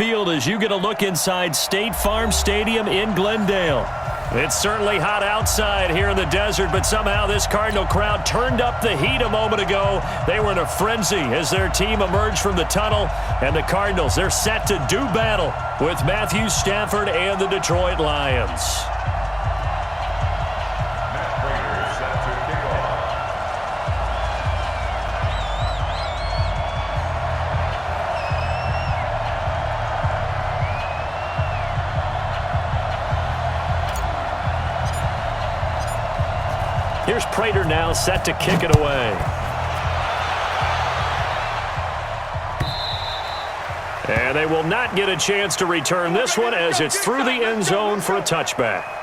field as you get a look inside State Farm Stadium in Glendale. It's certainly hot outside here in the desert, but somehow this Cardinal crowd turned up the heat a moment ago. They were in a frenzy as their team emerged from the tunnel, and the Cardinals, they're set to do battle with Matthew Stafford and the Detroit Lions. Here's Prater now set to kick it away. And they will not get a chance to return this one as it's through the end zone for a touchback.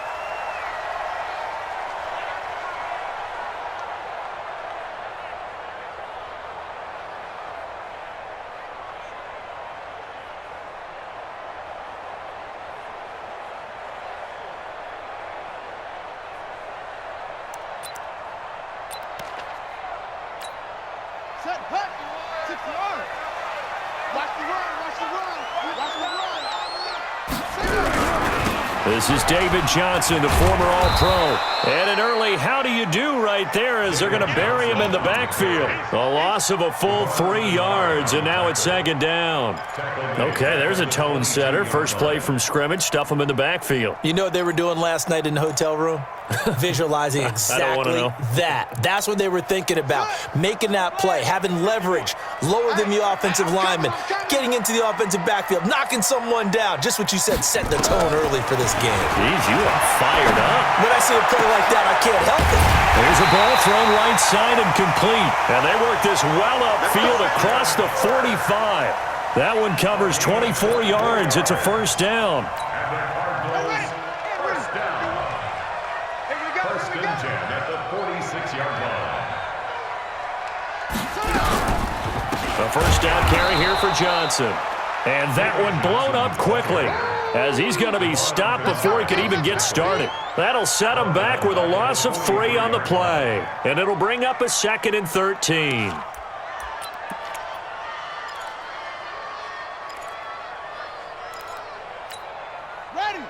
This is David Johnson, the former All-Pro. And an early how do you do right there as they're going to bury him in the backfield. A loss of a full 3 yards, and now it's second down. Okay, there's a tone setter. First play from scrimmage, stuff him in the backfield. You know what they were doing last night in the hotel room? Visualizing exactly that. That's what they were thinking about. Making that play, having leverage, lower than the offensive lineman, getting into the offensive backfield, knocking someone down. Just what you said, set the tone early for this game. Jeez, you are fired up. When I see a play like that, I can't help it. There's a ball thrown right side and complete. And they work this well upfield across the 45. That one covers 24 yards. It's a first down. A first down carry here for Johnson. And that one blown up quickly as he's going to be stopped before he could even get started. That'll set him back with a loss of 3 on the play. And it'll bring up a 2nd and 13. Ready.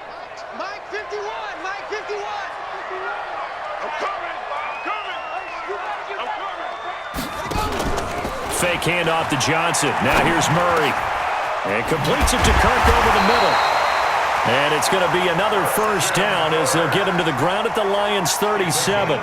Mike 51. Mike 51. I'm coming. Fake handoff to Johnson. Now here's Murray. And completes it to Kirk over the middle. And it's going to be another first down as they'll get him to the ground at the Lions' 37.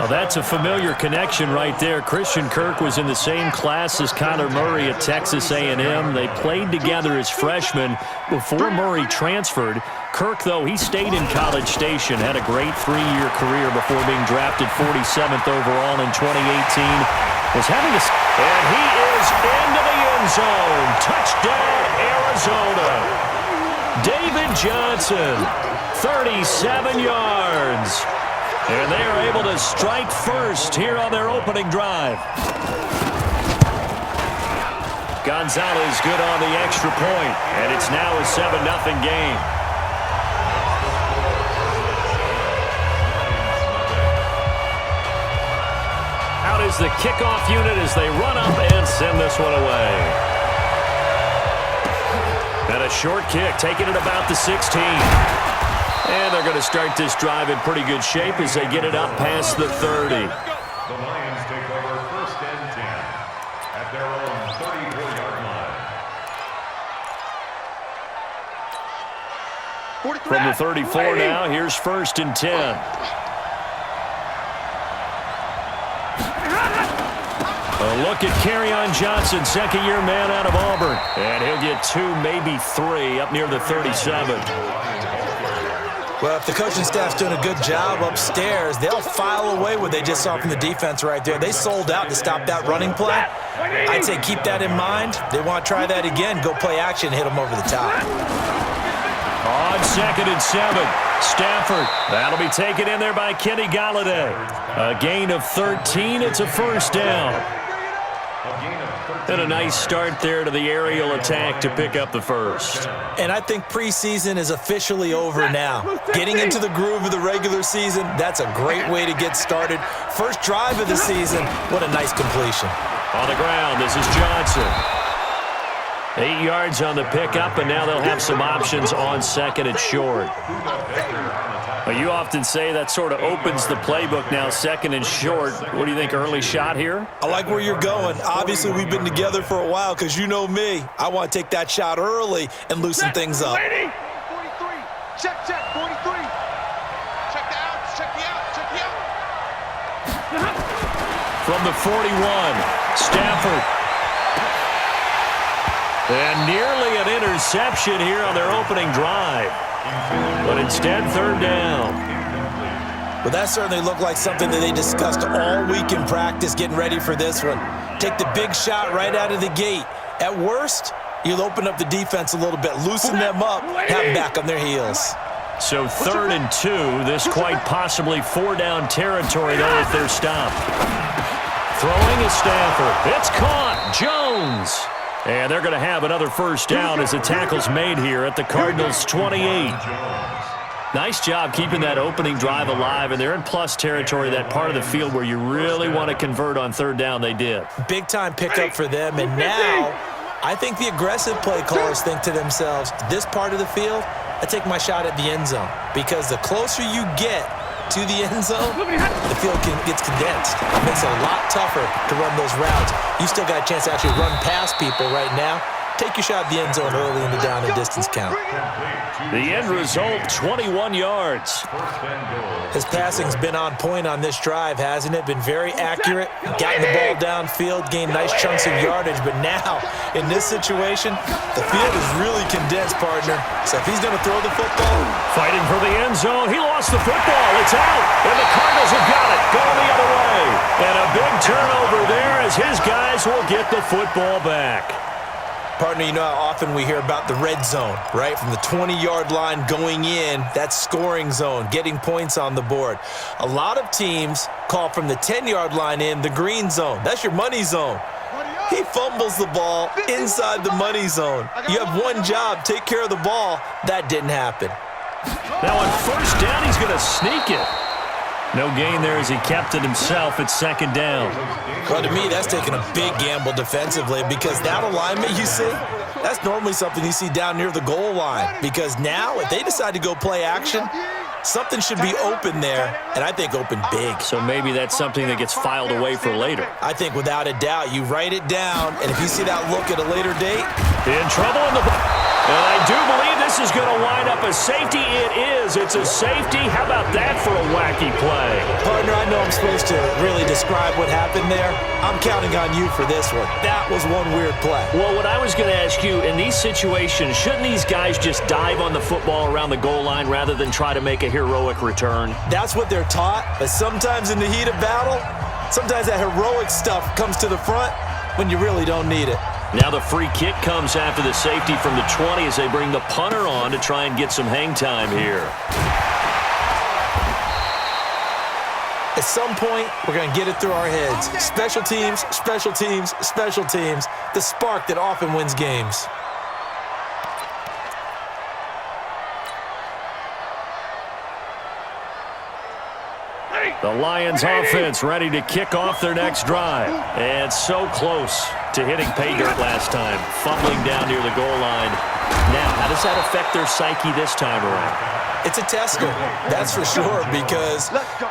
Well, that's a familiar connection right there. Christian Kirk was in the same class as Kyler Murray at Texas A&M. They played together as freshmen before Murray transferred. Kirk, though, he stayed in College Station, had a great 3-year career before being drafted 47th overall in 2018. Was having a... And he is into the end zone. Touchdown, Arizona. David Johnson, 37 yards. And they are able to strike first here on their opening drive. Gonzalez good on the extra point, and it's now a 7-0 game. Out is the kickoff unit as they run up and send this one away. And a short kick, taking it about the 16. And they're going to start this drive in pretty good shape as they get it up past the 30. The Lions take over 1st and 10 at their own 34-yard line. From the 34 now, here's 1st and 10. A look at Kerryon Johnson, 2nd-year man out of Auburn. And he'll get 2, maybe 3 up near the 37. Well, if the coaching staff's doing a good job upstairs, they'll file away what they just saw from the defense right there. They sold out to stop that running play. I'd say keep that in mind. They want to try that again, go play action, hit them over the top. On 2nd and 7, Stafford. That'll be taken in there by Kenny Golladay. A gain of 13. It's a first down. And a nice start there to the aerial attack to pick up the first. And I think preseason is officially over now. Getting into the groove of the regular season, that's a great way to get started. First drive of the season, what a nice completion. On the ground, this is Johnson. 8 yards on the pickup, and now they'll have some options on second and short. Well, you often say that sort of opens the playbook now, second and short. What do you think, early shot here? I like where you're going. Obviously, we've been together for a while because you know me. I want to take that shot early and loosen things up. 43. Check, 43. Check the outs, check the out, check the out. From the 41, Stafford. And nearly an interception here on their opening drive. But instead, third down. Well, that certainly looked like something that they discussed all week in practice getting ready for this one. Take the big shot right out of the gate. At worst, you'll open up the defense a little bit, loosen them up, have them back on their heels. So 3rd and 2, this quite possibly 4-down territory, though, if they're stopped. Throwing is Stafford. It's caught. Jones. And they're going to have another first down as the tackle's made here at the Cardinals' 28. Nice job keeping that opening drive alive, and they're in plus territory, that part of the field where you really want to convert on 3rd down. They did. Big-time pickup for them, and now I think the aggressive play callers think to themselves, this part of the field, I take my shot at the end zone, because the closer you get to the end zone, the field gets condensed. It makes it a lot tougher to run those routes. You still got a chance to actually run past people right now. Take your shot at the end zone early in the down and distance count. The end result, 21 yards. His passing's been on point on this drive, hasn't it? Been very accurate, gotten the ball downfield, gained nice chunks of yardage. But now, in this situation, the field is really condensed, partner. So if he's going to throw the football. Fighting for the end zone. He lost the football. It's out. And the Cardinals have got it. Going the other way. And a big turnover there as his guys will get the football back. Partner, you know how often we hear about the red zone, right? From the 20-yard line going in, that's scoring zone, getting points on the board. A lot of teams call from the 10-yard line in the green zone. That's your money zone. He fumbles the ball inside the money zone. You have one job, take care of the ball. That didn't happen. Now on first down, he's going to sneak it. No gain there as he kept it himself at 2nd down. Well, to me, that's taking a big gamble defensively because that alignment you see, that's normally something you see down near the goal line. Because now, if they decide to go play action, something should be open there, and I think open big. So maybe that's something that gets filed away for later. I think without a doubt, you write it down, and if you see that look at a later date. In trouble in the... And I do believe this is going to wind up a safety. It is. It's a safety. How about that for a wacky play? Partner, I know I'm supposed to really describe what happened there. I'm counting on you for this one. That was one weird play. Well, what I was going to ask you, in these situations, shouldn't these guys just dive on the football around the goal line rather than try to make a heroic return? That's what they're taught, but sometimes in the heat of battle, sometimes that heroic stuff comes to the front when you really don't need it. Now the free kick comes after the safety from the 20 as they bring the punter on to try and get some hang time here. At some point, we're going to get it through our heads. Special teams, special teams, special teams. The spark that often wins games. The Lions offense ready to kick off their next drive. And so close to hitting pay dirt last time. Fumbling down near the goal line. Now, how does that affect their psyche this time around? It's a tester, that's for sure, because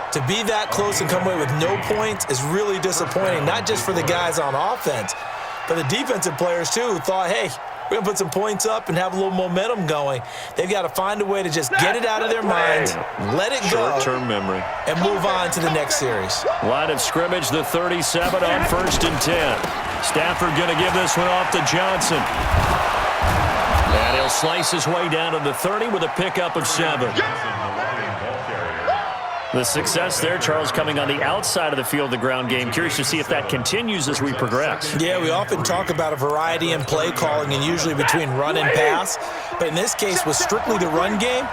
to be that close and come away with no points is really disappointing, not just for the guys on offense, but the defensive players too who thought, hey, we're going to put some points up and have a little momentum going. They've got to find a way to just get it out of their minds, let it go, short-term memory, and move on to the next series. Line of scrimmage, the 37 on 1st and 10. Stafford going to give this one off to Johnson. And he'll slice his way down to the 30 with a pickup of 7. The success there, Charles, coming on the outside of the field, the ground game. Curious to see if that continues as we progress. Yeah, we often talk about a variety in play calling and usually between run and pass. But in this case, with strictly the run game,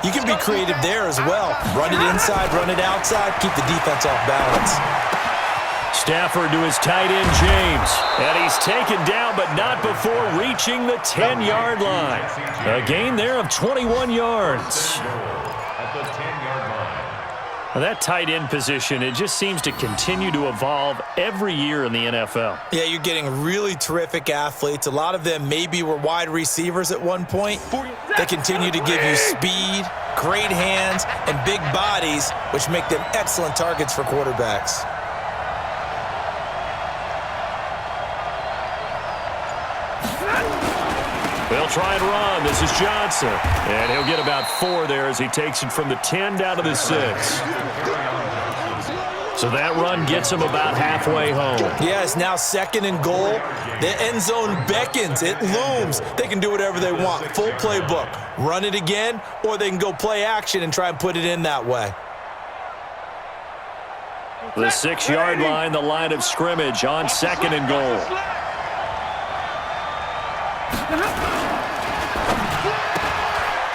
you can be creative there as well. Run it inside, run it outside, keep the defense off balance. Stafford to his tight end, James. And he's taken down, but not before reaching the 10-yard line. A gain there of 21 yards. Well, that tight end position, it just seems to continue to evolve every year in the NFL. Yeah, you're getting really terrific athletes. A lot of them maybe were wide receivers at one point. They continue to give you speed, great hands, and big bodies, which make them excellent targets for quarterbacks. They'll try and run. This is Johnson. And he'll get about 4 there as he takes it from the 10 down to the 6. So that run gets him about halfway home. Yeah, it's now 2nd and goal. The end zone beckons. It looms. They can do whatever they want. Full playbook. Run it again, or they can go play action and try and put it in that way. The 6-yard line, the line of scrimmage on 2nd and goal.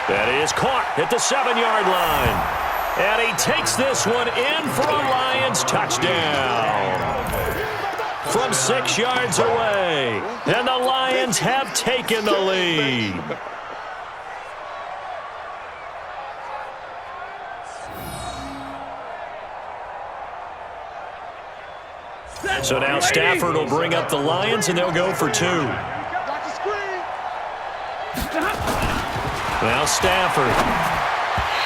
That is caught at the 7-yard line. And he takes this one in for a Lions touchdown. From 6 yards away. And the Lions have taken the lead. So now Stafford will bring up the Lions, and they'll go for 2. Now Stafford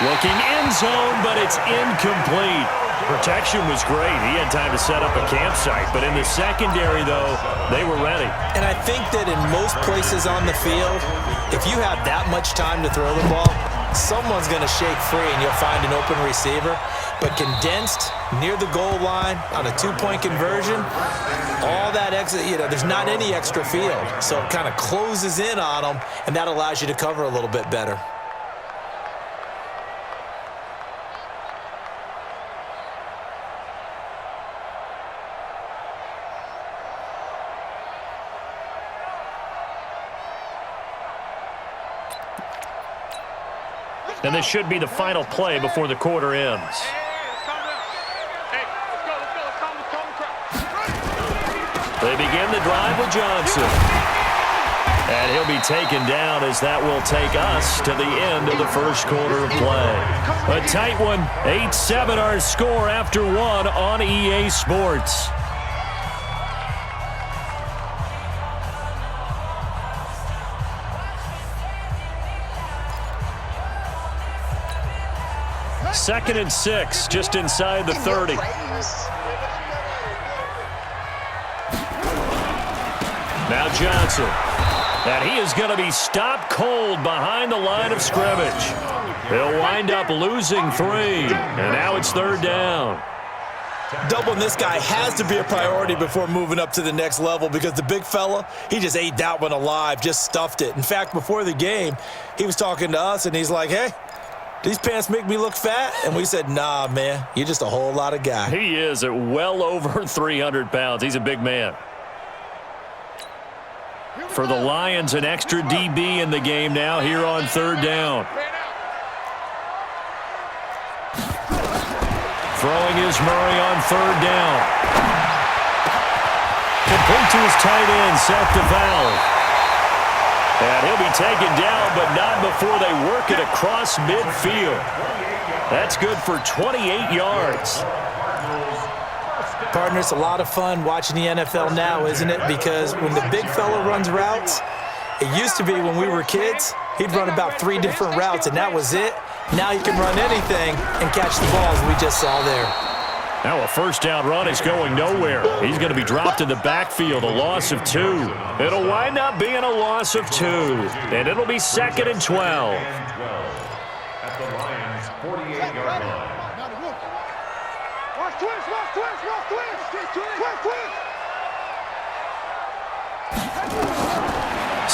looking end zone, but it's incomplete. Protection was great. He had time to set up a campsite, but in the secondary, though, they were ready. And I think that in most places on the field, if you have that much time to throw the ball, someone's going to shake free and you'll find an open receiver. But condensed near the goal line on a 2-point conversion, all that extra, there's not any extra field. So it kind of closes in on them, and that allows you to cover a little bit better. And this should be the final play before the quarter ends. They begin the drive with Johnson. And he'll be taken down as that will take us to the end of the first quarter of play. A tight one, 8-7 our score after 1 on EA Sports. Second and 6, just inside the 30. Now Johnson. And he is going to be stopped cold behind the line of scrimmage. He'll wind up losing 3. And now it's 3rd down. Doubling this guy has to be a priority before moving up to the next level because the big fella, he just ate that one alive, just stuffed it. In fact, before the game, he was talking to us, and he's like, hey, these pants make me look fat? And we said, nah, man, you're just a whole lot of guy. He is at well over 300 pounds. He's a big man. For the Lions, an extra DB in the game now here on 3rd down. Throwing is Murray on 3rd down. Complete to his tight end, Seth DeValve. And he'll be taken down, but not before they work it across midfield. That's good for 28 yards. Partner, it's a lot of fun watching the NFL now, isn't it? Because when the big fella runs routes, it used to be when we were kids, he'd run about 3 different routes, and that was it. Now he can run anything and catch the balls we just saw there. Now a 1st down run is going nowhere. He's going to be dropped in the backfield, a loss of 2. It'll wind up being a loss of 2, and it'll be 2nd and 12. At the Lions' 48-yard line. Watch twist, watch twist, watch twist, twist, twist.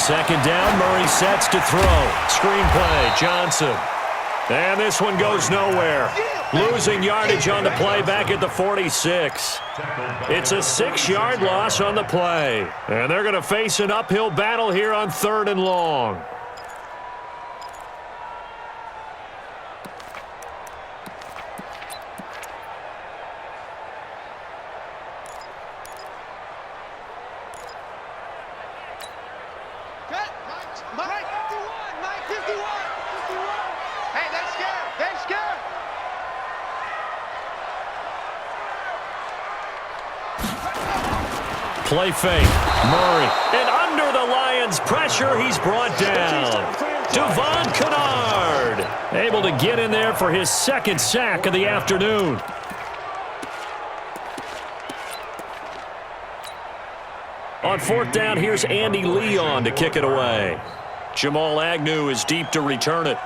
2nd down, Murray sets to throw. Screen play, Johnson. And this one goes nowhere. Losing yardage on the play back at the 46. It's a 6-yard loss on the play. And they're going to face an uphill battle here on 3rd and long. Mike 51. Hey, they're scared. They're scared. Play fake. Murray. And under the Lions' pressure, he's brought down. Devon Kennard able to get in there for his second sack of the afternoon. On fourth down, here's Andy Leon to kick it away. Jamal Agnew is deep to return it.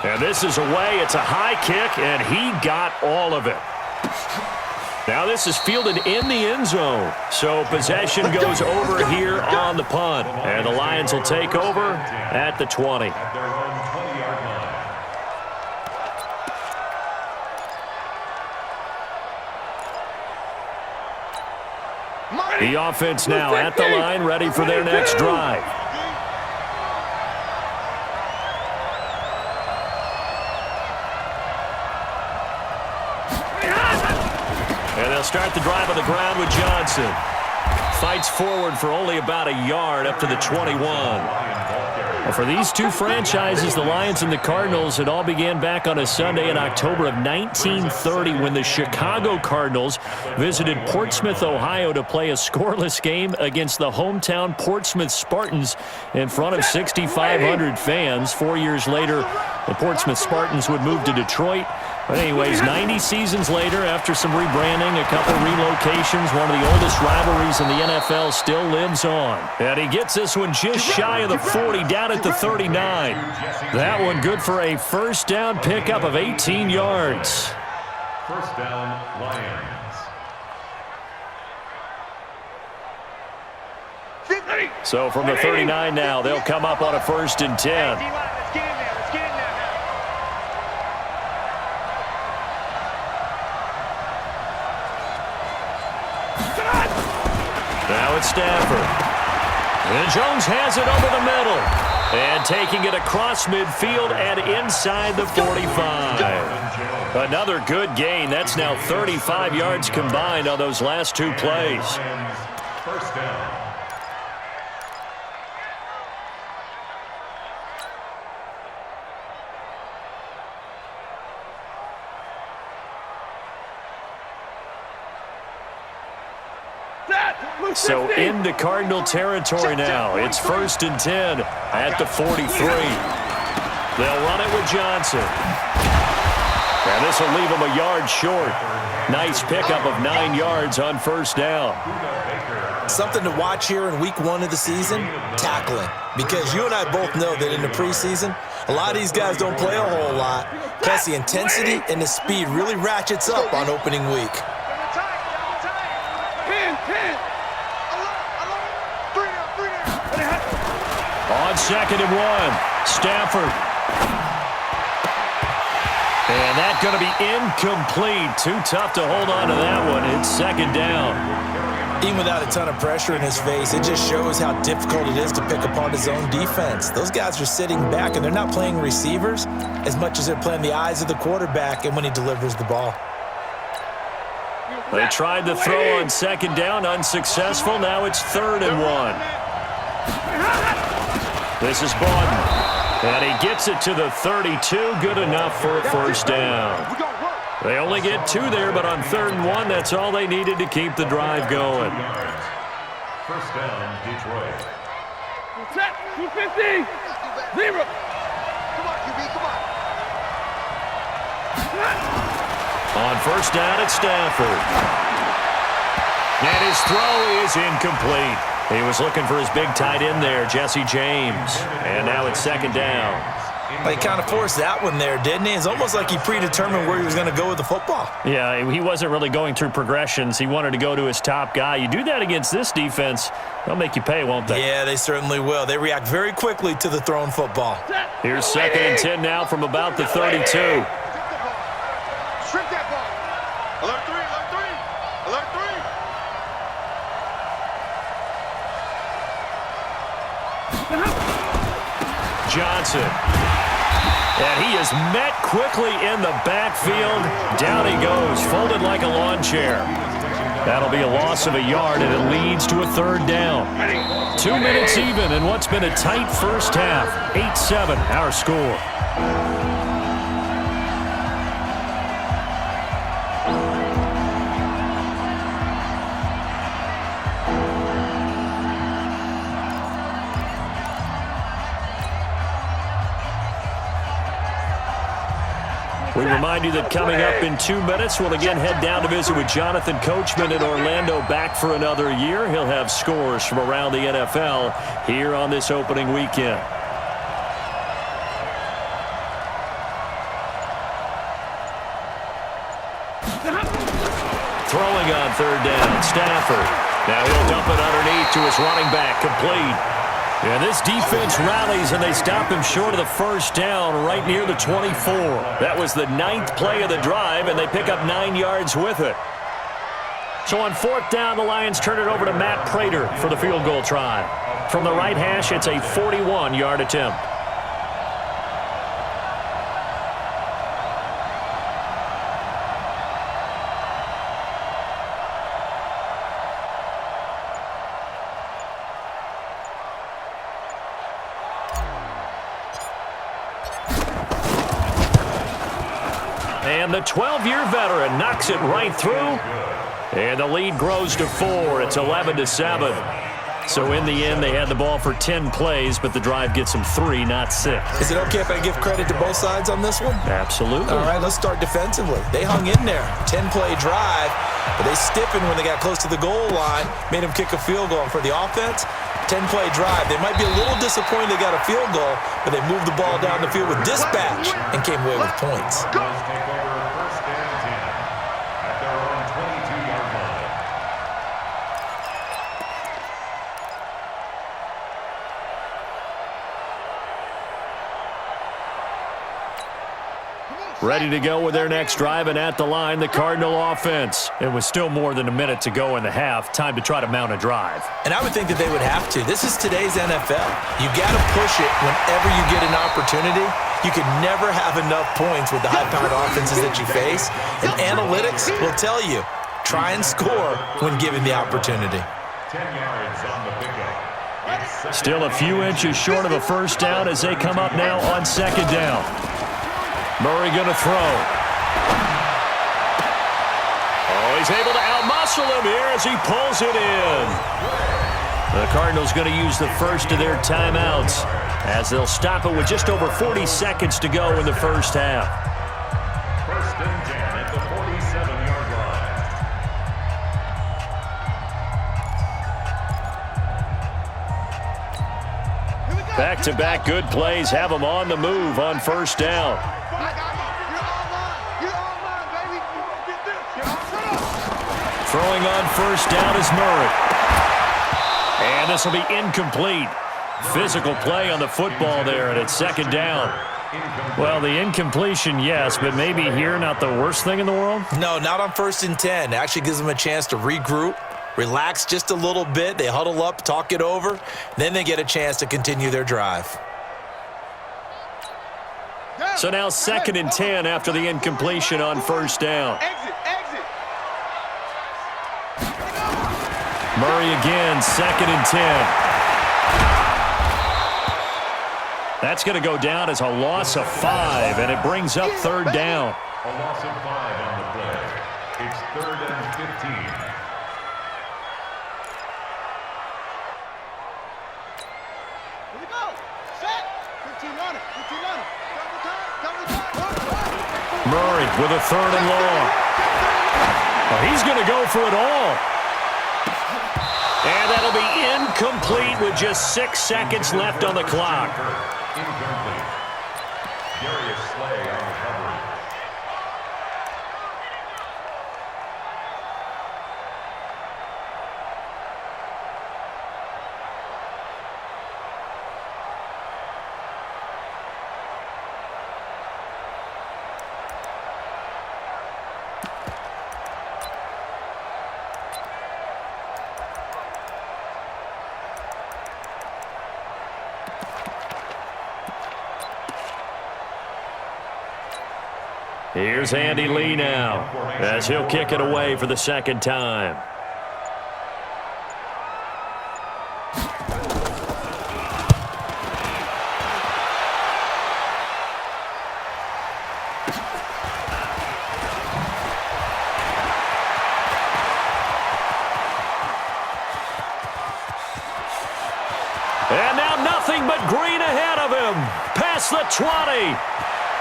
And this is away. It's a high kick, and he got all of it. Now this is fielded in the end zone. So possession goes over here on the punt. And the Lions will take over at the 20. At their own 20-yard line. The offense now at the line, ready for their next drive. And they'll start the drive on the ground with Johnson. Fights forward for only about a yard up to the 21. Well, for these two franchises, the Lions and the Cardinals, it all began back on a Sunday in October of 1930 when the Chicago Cardinals visited Portsmouth, Ohio to play a scoreless game against the hometown Portsmouth Spartans in front of 6,500 fans. 4 years later, the Portsmouth Spartans would move to Detroit. But anyways, 90 seasons later, after some rebranding, a couple relocations, one of the oldest rivalries in the NFL still lives on. And he gets this one just shy of the 40, down at the 39. That one good for a first down pickup of 18 yards. First down, Lions. So from the 39 now, they'll come up on a 1st and 10. Now it's Stafford. And Jones has it over the middle. And taking it across midfield and inside the 45. Another good gain. That's now 35 yards combined on those last two plays. First down. So into Cardinal territory now. It's 1st and 10 at the 43. They'll run it with Johnson. And this will leave him a yard short. Nice pickup of 9 yards on 1st down. Something to watch here in week 1 of the season, tackling. Because you and I both know that in the preseason, a lot of these guys don't play a whole lot. Plus the intensity and the speed really ratchets up on opening week. On 2nd and 1, Stafford. And that's going to be incomplete. Too tough to hold on to that one. It's 2nd down. Even without a ton of pressure in his face, it just shows how difficult it is to pick apart his own defense. Those guys are sitting back, and they're not playing receivers as much as they're playing the eyes of the quarterback and when he delivers the ball. They tried to throw on 2nd down, unsuccessful. Now it's 3rd and 1. This is Bawden. And he gets it to the 32. Good enough for a 1st down. They only get 2 there, but on 3rd and 1, that's all they needed to keep the drive going. First down, Detroit. Set, 250. 0. Come on, QB, come on. On 1st down, it's Stafford. And his throw is incomplete. He was looking for his big tight end there, Jesse James. And now it's 2nd down. He kind of forced that one there, didn't he? It's almost like he predetermined where he was going to go with the football. Yeah, he wasn't really going through progressions. He wanted to go to his top guy. You do that against this defense, they'll make you pay, won't they? Yeah, they certainly will. They react very quickly to the thrown football. Here's 2nd and 10 now from about the 32. Shrink that ball. Alert 3, alert 3. Alert 3. Johnson. And he is met quickly in the backfield. Down he goes, folded like a lawn chair. That'll be a loss of a yard, and it leads to a 3rd down. 2 minutes even in what's been a tight first half. 8-7, our score. We remind you that coming up in 2 minutes, we'll again head down to visit with Jonathan Coachman in Orlando, back for another year. He'll have scores from around the NFL here on this opening weekend. Throwing on 3rd down, Stafford. Now he'll dump it underneath to his running back, complete. And this defense rallies, and they stop him short of the 1st down right near the 24. That was the 9th play of the drive, and they pick up 9 yards with it. So on 4th down, the Lions turn it over to Matt Prater for the field goal try. From the right hash, it's a 41-yard attempt. And the 12-year veteran knocks it right through. And the lead grows to 4. It's 11-7. So in the end, they had the ball for 10 plays, but the drive gets them 3, not 6. Is it okay if I give credit to both sides on this one? Absolutely. All right, let's start defensively. They hung in there. 10-play drive, but they stiffened when they got close to the goal line, made them kick a field goal. And for the offense, 10-play drive. They might be a little disappointed they got a field goal, but they moved the ball down the field with dispatch and came away with points. Ready to go with their next drive, and at the line, the Cardinal offense. It was still more than a minute to go in the half. Time to try to mount a drive. And I would think that they would have to. This is today's NFL. You got to push it whenever you get an opportunity. You can never have enough points with the high-powered offenses that you face. And analytics will tell you, try and score when given the opportunity. 10 yards on the pickup. Still a few inches short of a 1st down as they come up now on 2nd down. Murray going to throw. Oh, he's able to outmuscle him here as he pulls it in. The Cardinals going to use the first of their timeouts as they'll stop it with just over 40 seconds to go in the 1st half. 1st and 10 at the 47-yard line. Back-to-back good plays have them on the move on 1st down. Throwing on 1st down is Murray. And this will be incomplete. Physical play on the football there, and it's 2nd down. Well, the incompletion, yes, but maybe here not the worst thing in the world? No, not on 1st and 10. It actually gives them a chance to regroup, relax just a little bit. They huddle up, talk it over. Then they get a chance to continue their drive. So now 2nd and 10 after the incompletion on 1st down. Murray again, 2nd and 10. That's going to go down as a loss of 5, and it brings up 3rd down. A loss of 5 on the play. It's 3rd and 15. Here we go. Set. 15 on it. 15 on it. Double time. Murray with a 3rd and long. Oh, he's going to go for it all. And that'll be incomplete with just 6 seconds left on the clock. Incomplete. Darius Slay on the coverage. Here's Andy Lee now as he'll kick it away for the 2nd time. And now nothing but green ahead of him. Past the 20.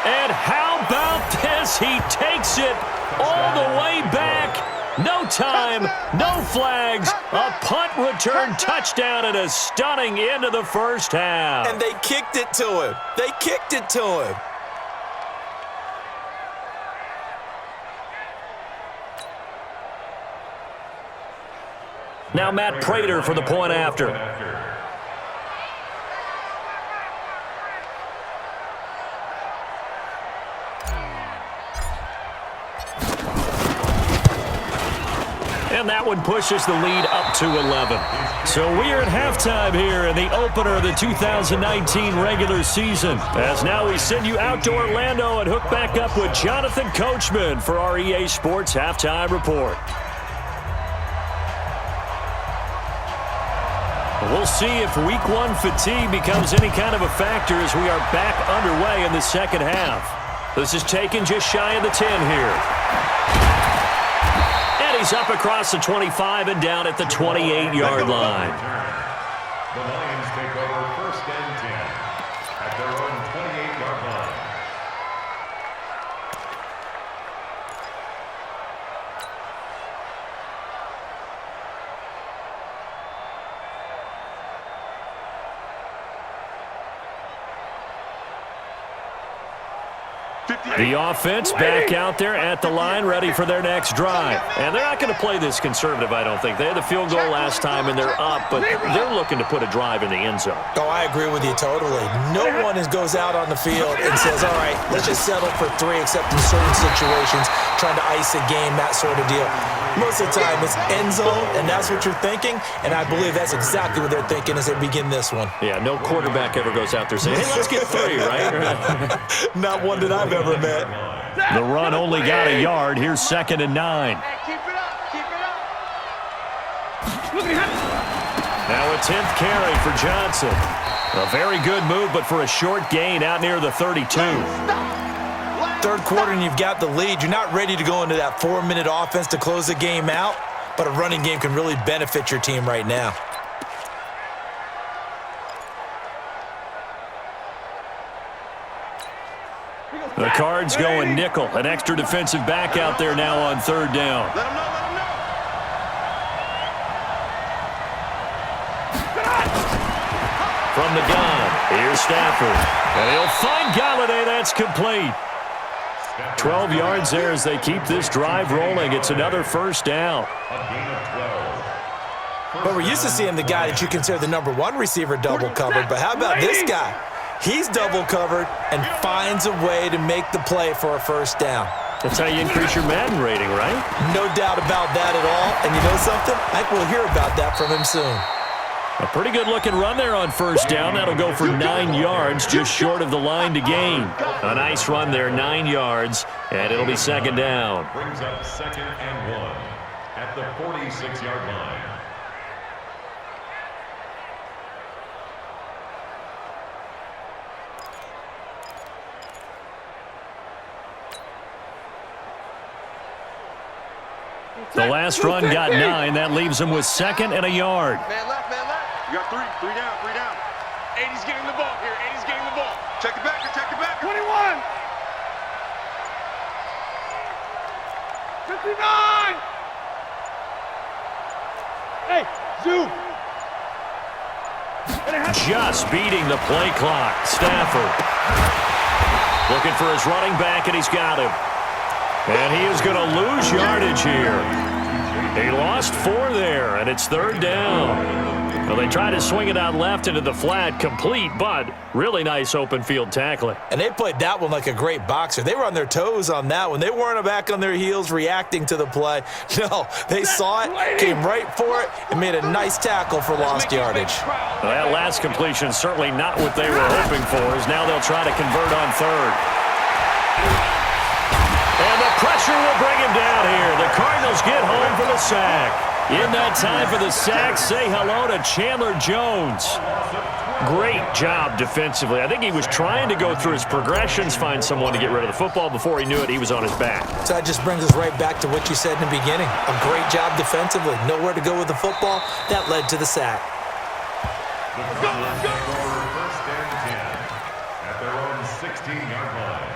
And how about this? He takes it all the way back. No time, no flags, a punt return touchdown, and a stunning end of the first half. And they kicked it to him. They kicked it to him. Now Matt Prater for the point after. And that one pushes the lead up to 11. So we are at halftime here in the opener of the 2019 regular season. As now we send you out to Orlando and hook back up with Jonathan Coachman for our EA Sports Halftime Report. We'll see if week one fatigue becomes any kind of a factor as we are back underway in the second half. This is taken just shy of the 10 here. And he's up across the 25 and down at the 28-yard line. The Lions take over first and 10 at their own 28-yard line. The offense back out there at the line, ready for their next drive. And they're not going to play this conservative, I don't think. They had the field goal last time, and they're up, but they're looking to put a drive in the end zone. Oh, I agree with you totally. No one goes out on the field and says, all right, let's just settle for 3, except in certain situations, trying to ice a game, that sort of deal. Most of the time, it's end zone, and that's what you're thinking, and I believe that's exactly what they're thinking as they begin this one. Yeah, no quarterback ever goes out there saying, hey, let's get 3, right? Not one that I've ever met. The run only got a yard. Here's 2nd and 9. Hey, keep it up, keep it up. Now a 10th carry for Johnson. A very good move, but for a short gain out near the 32. Third quarter and you've got the lead. You're not ready to go into that 4-minute offense to close the game out, but a running game can really benefit your team right now. The Cards going nickel. An extra defensive back out there now on 3rd down. Let him know, let him know. From the gun, here's Stafford. And he'll find Galladay. That's complete. 12 yards there as they keep this drive rolling. It's another first down. A gain of 12. But we're used to seeing the guy that you consider the number 1 receiver double covered. But how about this guy? He's double covered and finds a way to make the play for a first down. That's how you increase your Madden rating, right? No doubt about that at all. And you know something? I think we'll hear about that from him soon. A pretty good-looking run there on first down. That'll go for 9 yards, just short of the line to gain. A nice run there, 9 yards, and it'll be 2nd down. Brings up 2nd and 1 at the 46-yard line. The last run got 9. That leaves him with 2nd and a yard. Man left, man left. You got 3 down, 3 down. 80's getting the ball here, 80's getting the ball. Check it back, check it back. 21. 59. Hey, zoom. Just beating the play clock. Stafford looking for his running back, and he's got him. And he is going to lose yardage here. He lost 4 there, and it's 3rd down. Well, they try to swing it out left into the flat, complete, but really nice open field tackling. And they played that one like a great boxer. They were on their toes on that one. They weren't back on their heels reacting to the play. No, they saw it, came right for it, and made a nice tackle for lost yardage. Well, that last completion certainly not what they were hoping for, as now they'll try to convert on 3rd. And the pressure will bring him down here. The Cardinals get home for the sack. In that time for the sack, say hello to Chandler Jones. Great job defensively. I think he was trying to go through his progressions, find someone to get rid of the football. Before he knew it, he was on his back. So that just brings us right back to what you said in the beginning. A great job defensively. Nowhere to go with the football. That led to the sack. The Cardinals take over first and 10 at their own 16-yard line.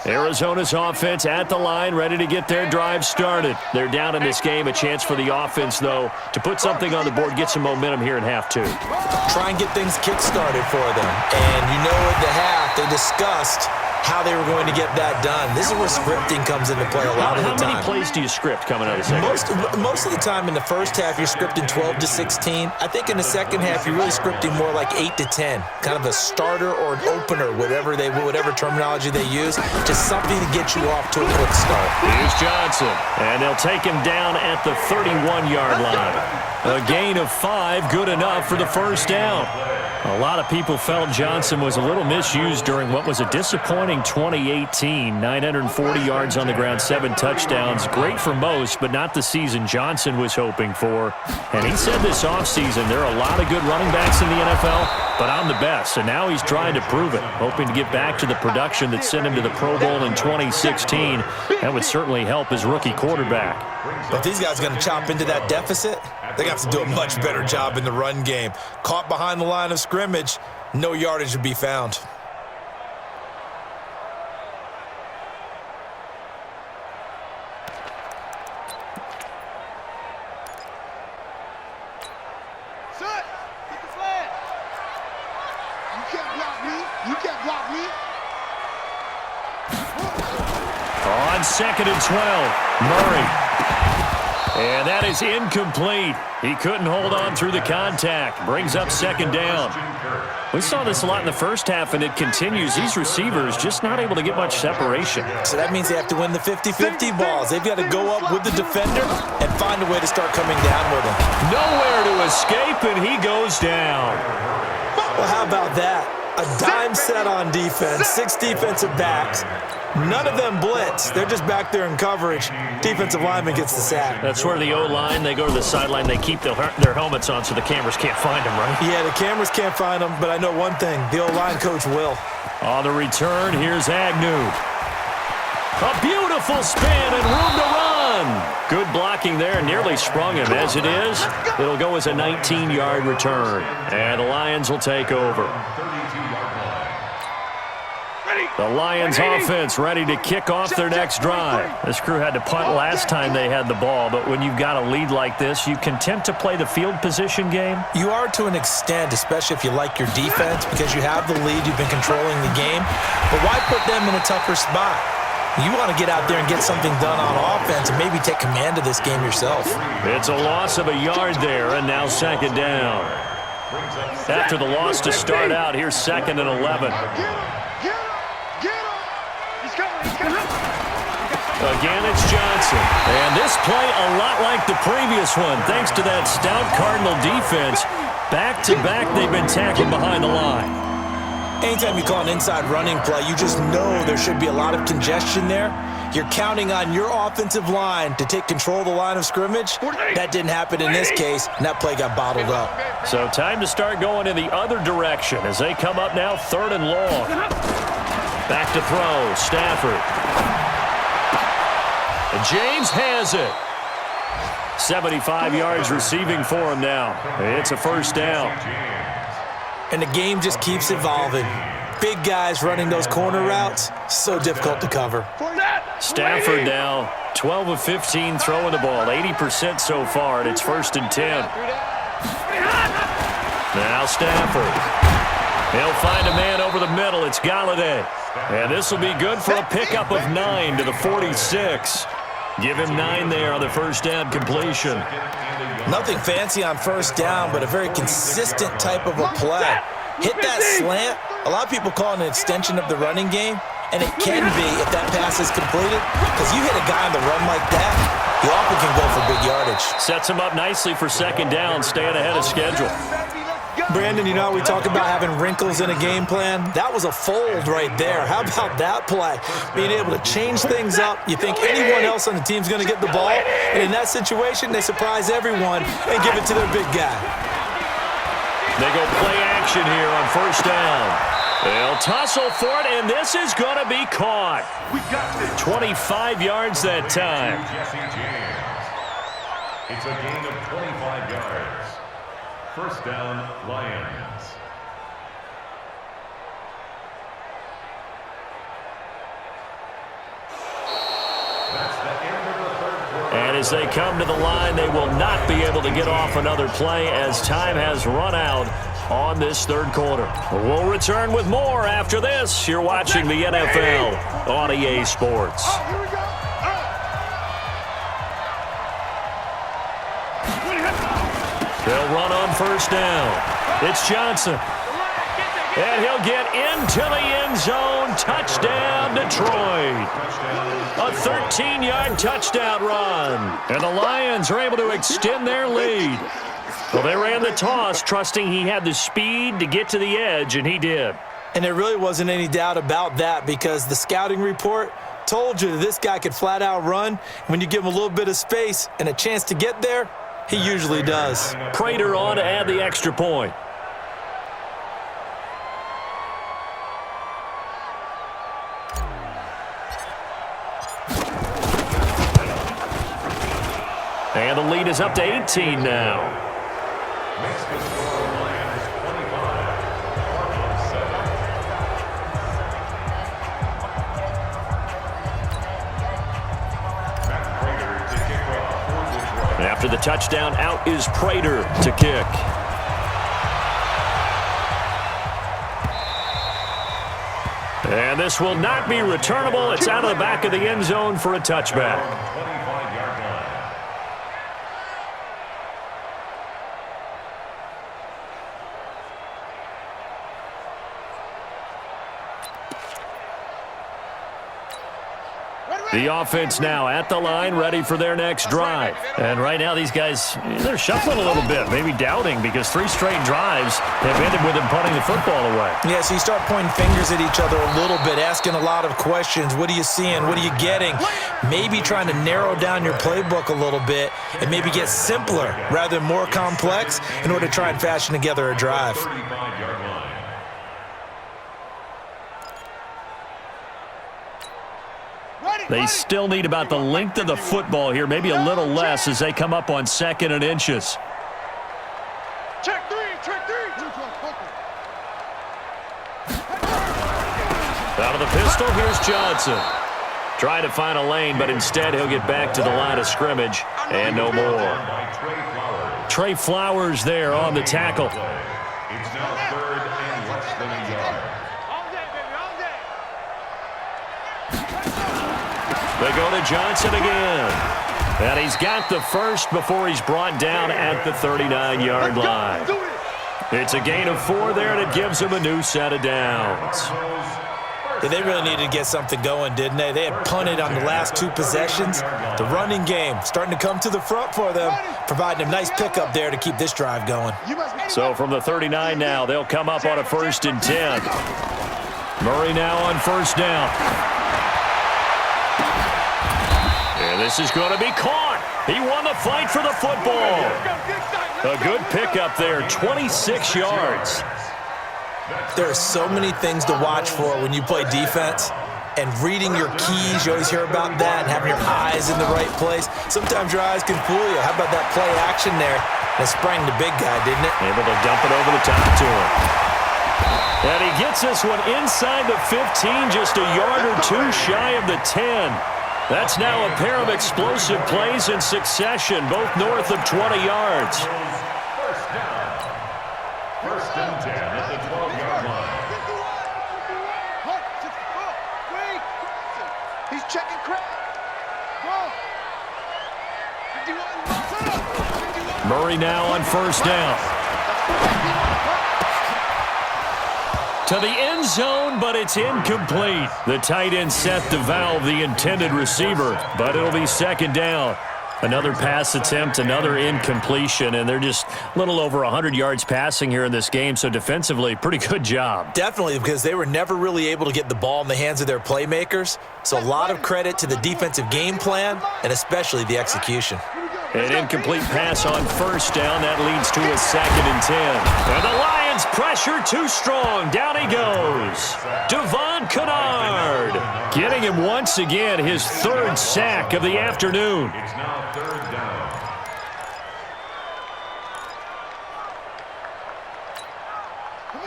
Arizona's offense at the line, ready to get their drive started. They're down in this game. A chance for the offense, though, to put something on the board, get some momentum here in half two. Try and get things kick-started for them. And you know at the half, they discussed how they were going to get that done. This is where scripting comes into play a lot of the time. How many plays do you script coming out of the second? Most of the time in the first half, you're scripting 12 to 16. I think in the second half, you're really scripting more like 8 to 10. Kind of a starter or an opener, whatever terminology they use. Just something to get you off to a quick start. Here's Johnson, and they'll take him down at the 31-yard line. A gain of 5, good enough for the first down. A lot of people felt Johnson was a little misused during what was a disappointing 2018. 940 yards on the ground, 7 touchdowns. Great for most, but not the season Johnson was hoping for. And he said this offseason there are a lot of good running backs in the NFL, but I'm the best. And now he's trying to prove it, hoping to get back to the production that sent him to the Pro Bowl in 2016. That would certainly help his rookie quarterback. But if these guys are going to chop into that deficit, they're going to have to do a much better job in the run game. Caught behind the line of scrimmage, no yardage would be found. Son, get the flag. You can't block me. You can't block me. On 2nd and 12, Murray. And that is incomplete. He couldn't hold on through the contact. Brings up 2nd down. We saw this a lot in the first half, and it continues. These receivers just not able to get much separation. So that means they have to win the 50-50 balls. They've got to go up with the defender and find a way to start coming down with him. Nowhere to escape, and he goes down. Well, how about that? A dime set on defense, 6 defensive backs. None of them blitz. They're just back there in coverage. Defensive lineman gets the sack. That's where the O-line, they go to the sideline, they keep their helmets on so the cameras can't find them, right? Yeah, the cameras can't find them, but I know one thing. The O-line coach will. On the return, here's Agnew. A beautiful spin and room to run. Good blocking there, nearly sprung him. As it is, it'll go as a 19-yard return. And the Lions will take over. The Lions offense ready to kick off their next drive. This crew had to punt last time they had the ball, but when you've got a lead like this, you content to play the field position game? You are to an extent, especially if you like your defense, because you have the lead, you've been controlling the game. But why put them in a tougher spot? You want to get out there and get something done on offense and maybe take command of this game yourself. It's a loss of a yard there, and now 2nd down. After the loss to start out, here's 2nd and 11. Again, it's Johnson. And this play a lot like the previous one, thanks to that stout Cardinal defense. Back-to-back, they've been tackled behind the line. Anytime you call an inside running play, you just know there should be a lot of congestion there. You're counting on your offensive line to take control of the line of scrimmage. That didn't happen in this case, and that play got bottled up. So time to start going in the other direction as they come up now 3rd and long. Back to throw, Stafford. And James has it. 75 yards receiving for him now. It's a 1st down. And the game just keeps evolving. Big guys running those corner routes, so difficult to cover. Stafford now, 12 of 15 throwing the ball, 80% so far, and it's 1st and 10. Now Stafford. He'll find a man over the middle. It's Galladay. And this will be good for a pickup of 9 to the 46. Give him 9 there on the 1st down completion. Nothing fancy on 1st down, but a very consistent type of a play. Hit that slant. A lot of people call it an extension of the running game, and it can be if that pass is completed, because you hit a guy on the run like that, you often can go for big yardage. Sets him up nicely for 2nd down, staying ahead of schedule. Brandon, you know, we talk about having wrinkles in a game plan. That was a fold right there. How about that play? Being able to change things up. You think anyone else on the team's going to get the ball, and in that situation, they surprise everyone and give it to their big guy. They go play action here on 1st down. They'll tussle for it, and this is going to be caught. 25 yards that time. It's a gain of 25 yards. 1st down, Lions. And as they come to the line, they will not be able to get off another play as time has run out on this third quarter. We'll return with more after this. You're watching the NFL on EA Sports. Here we go. They'll run on first down. It's Johnson. And he'll get into the end zone. Touchdown, Detroit. A 13-yard touchdown run. And the Lions are able to extend their lead. Well, they ran the toss, trusting he had the speed to get to the edge, and he did. And there really wasn't any doubt about that because the scouting report told you that this guy could flat out run. When you give him a little bit of space and a chance to get there, he usually does. Prater on to add the extra point. And the lead is up to 18 now. Makes the score Lions 25, Cardinals 7. Matt Prater to kick off for Detroit. After the touchdown, out is Prater to kick. And this will not be returnable. It's out of the back of the end zone for a touchback. 25-yard line. The offense now at the line, ready for their next drive. And right now, these guys, they're shuffling a little bit, maybe doubting, because 3 straight drives have ended with them punting the football away. Yeah, so you start pointing fingers at each other a little bit, asking a lot of questions. What are you seeing? What are you getting? Maybe trying to narrow down your playbook a little bit and maybe get simpler rather than more complex in order to try and fashion together a drive. 35-yard line. They still need about the length of the football here, maybe a little less as they come up on 2nd and inches. Check 3. Out of the pistol, here's Johnson. Trying to find a lane, but instead he'll get back to the line of scrimmage and no more. Trey Flowers there on the tackle. It's now 3rd and less than a yard. All day, baby, all day. They go to Johnson again. And he's got the first before he's brought down at the 39-yard line. It's a gain of 4 there, and it gives him a new set of downs. Yeah, they really needed to get something going, didn't they? They had punted on the last 2 possessions. The running game starting to come to the front for them, providing a nice pickup there to keep this drive going. So from the 39 now, they'll come up on a 1st and 10. Murray now on first down. And this is going to be caught. He won the fight for the football. A good pickup there, 26 yards. There are so many things to watch for when you play defense. And reading your keys, you always hear about that, and having your eyes in the right place. Sometimes your eyes can fool you. How about that play action there? And it sprang the big guy, didn't it? Able to dump it over the top to him. And he gets this one inside the 15, just a yard or 2 shy of the 10. That's now a pair of explosive plays in succession, both north of 20 yards. First down. 1st and 10 at the 12-yard line. He's checking crap. Go. 51. Murray now on first down. To the end zone, but it's incomplete. The tight end set to valve the intended receiver, but it'll be 2nd down. Another pass attempt, another incompletion, and they're just a little over 100 yards passing here in this game, so defensively, pretty good job. Definitely, because they were never really able to get the ball in the hands of their playmakers. So a lot of credit to the defensive game plan and especially the execution. An incomplete pass on first down. That leads to a 2nd and 10. And the Lions pressure too strong. Down he goes. Devon Kennard getting him once again his 3rd sack of the afternoon. It's now 3rd down.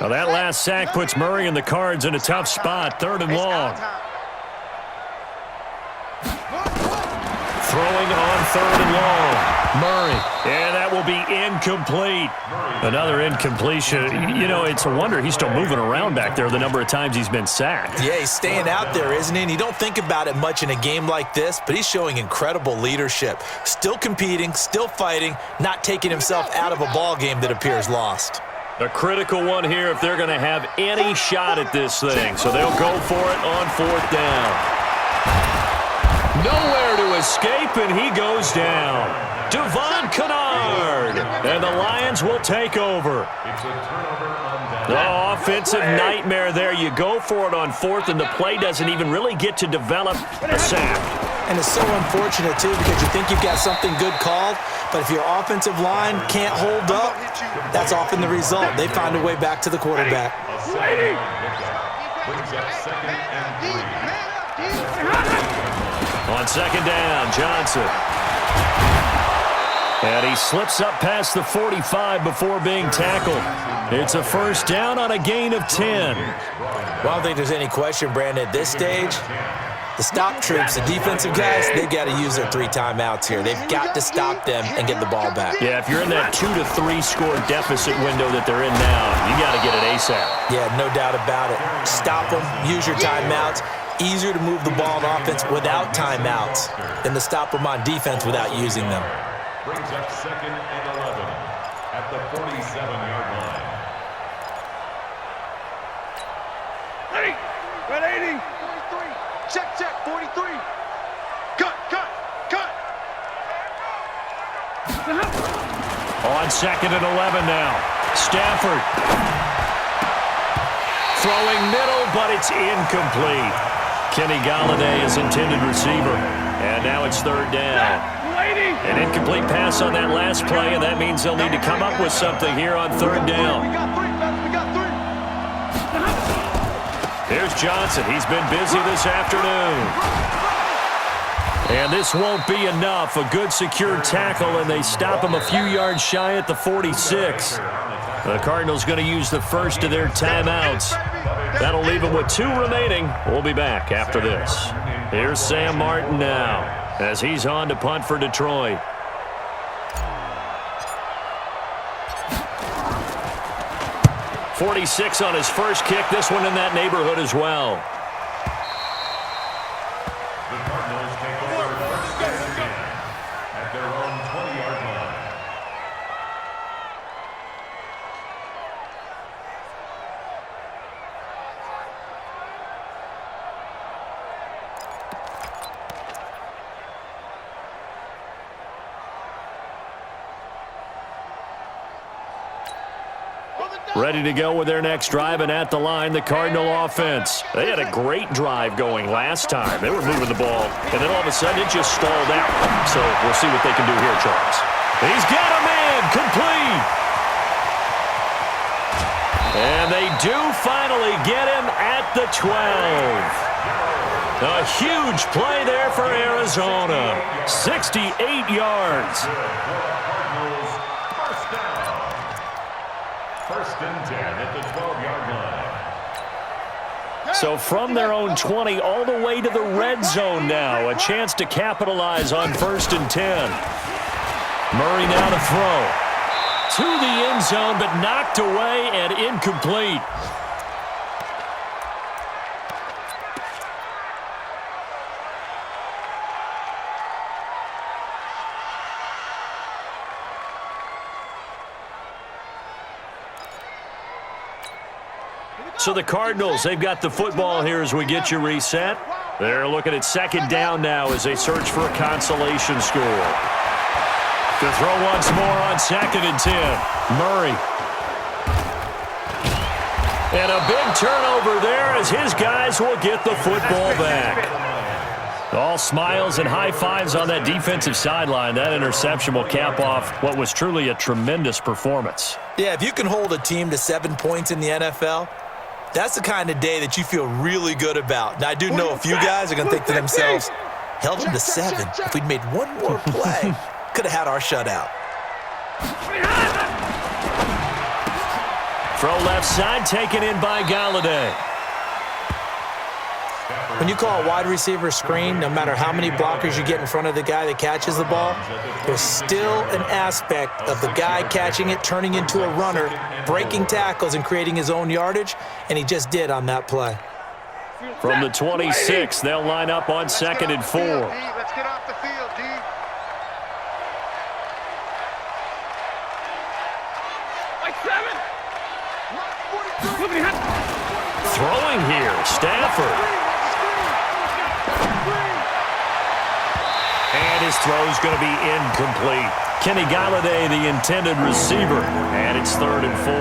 Now that last sack puts Murray and the Cards in a tough spot. 3rd and long. throwing on 3rd and long. Murray. And that will be incomplete. Another incompletion. You know, it's a wonder he's still moving around back there the number of times he's been sacked. Yeah, he's staying out there, isn't he? And you don't think about it much in a game like this, but he's showing incredible leadership. Still competing, still fighting, not taking himself out of a ball game that appears lost. A critical one here if they're going to have any shot at this thing. So they'll go for it on 4th down. Nowhere to escape, and he goes down. Devon Kennard. And the Lions will take over. It's a turnover on down. The offensive nightmare there. You go for it on 4th, and the play doesn't even really get to develop a sack. And it's so unfortunate, too, because you think you've got something good called, but if your offensive line can't hold up, that's often the result. They find a way back to the quarterback. A second pickup brings up 2nd and 3. On 2nd down, Johnson. And he slips up past the 45 before being tackled. It's a 1st down on a gain of 10. Well, I don't think there's any question, Brandon, at this stage. The stop troops, the defensive guys, they got to use their 3 timeouts here. They've got to stop them and get the ball back. Yeah, if you're in that 2 to 3 score deficit window that they're in now, you got to get it ASAP. Yeah, no doubt about it. Stop them, use your timeouts. Easier to move the ball on offense without timeouts than to stop them on defense without using them. Brings up 2nd and 11 at the 47-yard line. Ready? Red 80. 43. Check, 43. Cut. On 2nd and 11 now. Stafford. Throwing middle, but it's incomplete. Kenny Galladay is intended receiver. And now it's 3rd down. An incomplete pass on that last play, and that means they'll need to come up with something here on 3rd down. We got 3. Here's Johnson. He's been busy this afternoon. And this won't be enough. A good secure tackle, and they stop him a few yards shy at the 46. The Cardinals going to use the first of their timeouts. That'll leave them with 2 remaining. We'll be back after this. Here's Sam Martin now as he's on to punt for Detroit. .46 on his first kick. This one in that neighborhood as well. The Cardinals take over 1st and 10 at their own 20-yard line. Ready to go with their next drive, and at the line, the Cardinal offense. They had a great drive going last time. They were moving the ball, and then all of a sudden it just stalled out. So we'll see what they can do here, Charles. He's got him in, complete. And they do finally get him at the 12. A huge play there for Arizona. 68 yards. Cardinals, 1st down. 1st and 10 at the 12-yard line. So from their own 20 all the way to the red zone now. A chance to capitalize on 1st and 10. Murray now to throw. To the end zone, but knocked away and incomplete. So the Cardinals, they've got the football here as we get you reset. They're looking at 2nd down now as they search for a consolation score. To throw once more on 2nd and 10. Murray. And a big turnover there as his guys will get the football back. All smiles and high fives on that defensive sideline. That interception will cap off what was truly a tremendous performance. Yeah, if you can hold a team to 7 points in the NFL, that's the kind of day that you feel really good about. Now, I do know a few guys are going to think to themselves, held them to 7. If we'd made one more play, could have had our shutout. Throw left side, taken in by Galladay. When you call a wide receiver screen, no matter how many blockers you get in front of the guy that catches the ball, there's still an aspect of the guy catching it, turning into a runner, breaking tackles and creating his own yardage, and he just did on that play. From the 26, they'll line up on 2nd and 4. Let's get off the field, D. Throwing here, Stafford. And his throw's going to be incomplete. Kenny Galladay, the intended receiver, and it's 3rd and 4.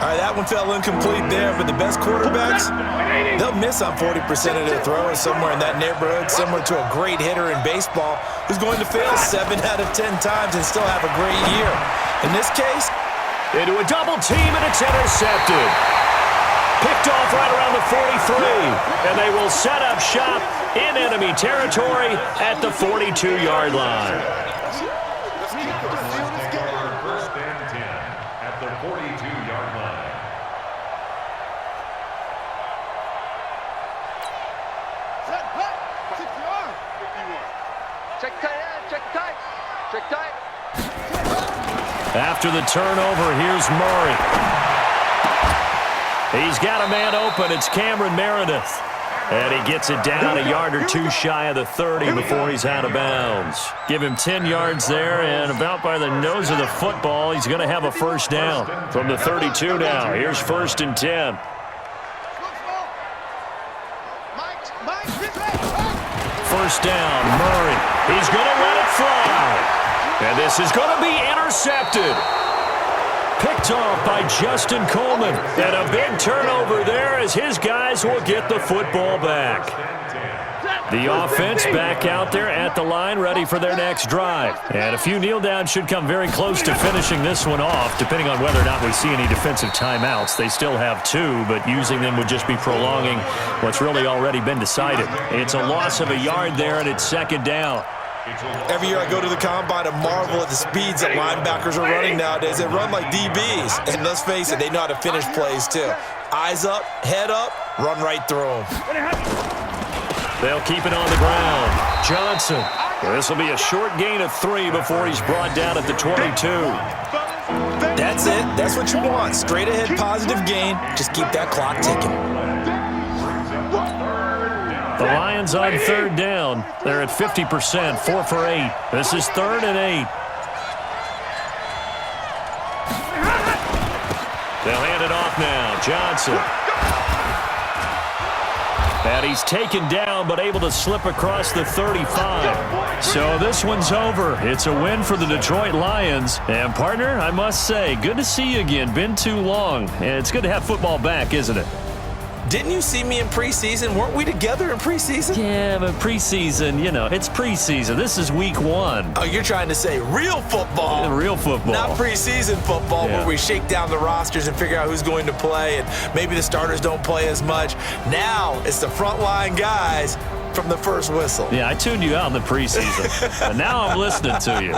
All right, that one fell incomplete there, but the best quarterbacks, they'll miss on 40% of their throws, somewhere in that neighborhood, similar to a great hitter in baseball who's going to fail 7 out of 10 times and still have a great year. In this case, into a double team, and it's intercepted. Picked off right around the 43, and they will set up shop in enemy territory at the 42-yard line. Let's keep the field is good. 1st and 10 at the 42-yard line. Check tight, check tight, check tight. After the turnover, here's Murray. He's got a man open. It's Cameron Meredith. And he gets it down a yard or two shy of the 30 before he's out of bounds. Give him 10 yards there, and about by the nose of the football, he's going to have a first down. From the 32 now, here's 1st and 10. First down, Murray. He's going to let it fly. And this is going to be intercepted. Picked off by Justin Coleman. And a big turnover there as his guys will get the football back. The offense back out there at the line, ready for their next drive. And a few kneel downs should come very close to finishing this one off, depending on whether or not we see any defensive timeouts. They still have 2, but using them would just be prolonging what's really already been decided. It's a loss of a yard there, and it's 2nd down. every year I go to the combine and marvel at the speeds that linebackers are running nowadays. They run like DBs, and let's face it, they know how to finish plays too. Eyes up, head up, run right through them. They'll keep it on the ground. Johnson. This will be a short gain of 3 before he's brought down at the 22. That's it. That's what you want. Straight ahead positive gain. Just keep that clock ticking. The Lions on 3rd down. They're at 50%, 4 for 8. This is 3rd and 8. They'll hand it off now. Johnson. And he's taken down, but able to slip across the 35. So this one's over. It's a win for the Detroit Lions. And, partner, I must say, good to see you again. Been too long. And it's good to have football back, isn't it? Didn't you see me in preseason? Weren't we together in preseason? Yeah, but preseason, you know, it's preseason. This is week 1. Oh, you're trying to say real football. Yeah, real football. Not preseason football where we shake down the rosters and figure out who's going to play, and maybe the starters don't play as much. Now it's the frontline guys from the first whistle. Yeah, I tuned you out in the preseason, and now I'm listening to you.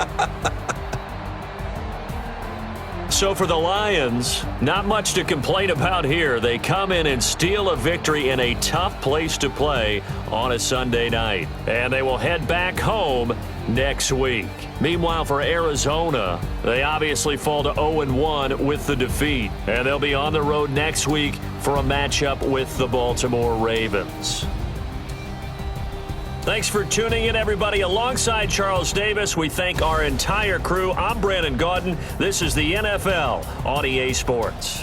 So for the Lions, not much to complain about here. They come in and steal a victory in a tough place to play on a Sunday night. And they will head back home next week. Meanwhile, for Arizona, they obviously fall to 0-1 with the defeat. And they'll be on the road next week for a matchup with the Baltimore Ravens. Thanks for tuning in, everybody. Alongside Charles Davis, we thank our entire crew. I'm Brandon Gaudin. This is the NFL on EA Sports.